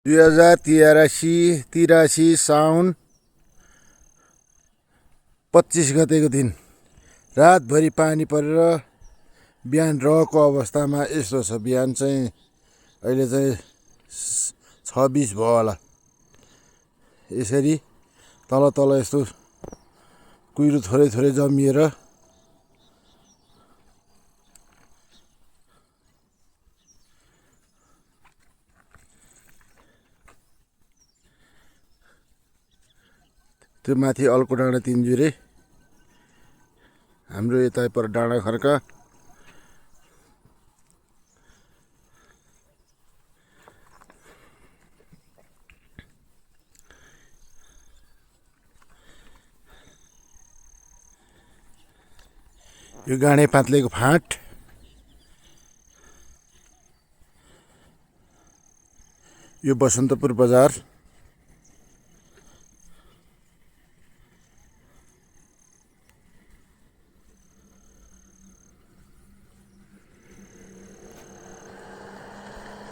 2083 साउन 25 गतेको दिन रातभरि पानी परेर बिहान रहेको अवस्थामा यस्तो छ। बिहान चाहिँ अहिले चाहिँ 26 भयो होला। यसरी तल तल यस्तो कुहिरो थोरै थोरै जमिएर त्यो माथि अल्को डाँडा तिनजुरे, हाम्रो यता पर डाँडा खर्का, यो गाडे पात्लेको फाँट, यो बसन्तपुर बजार।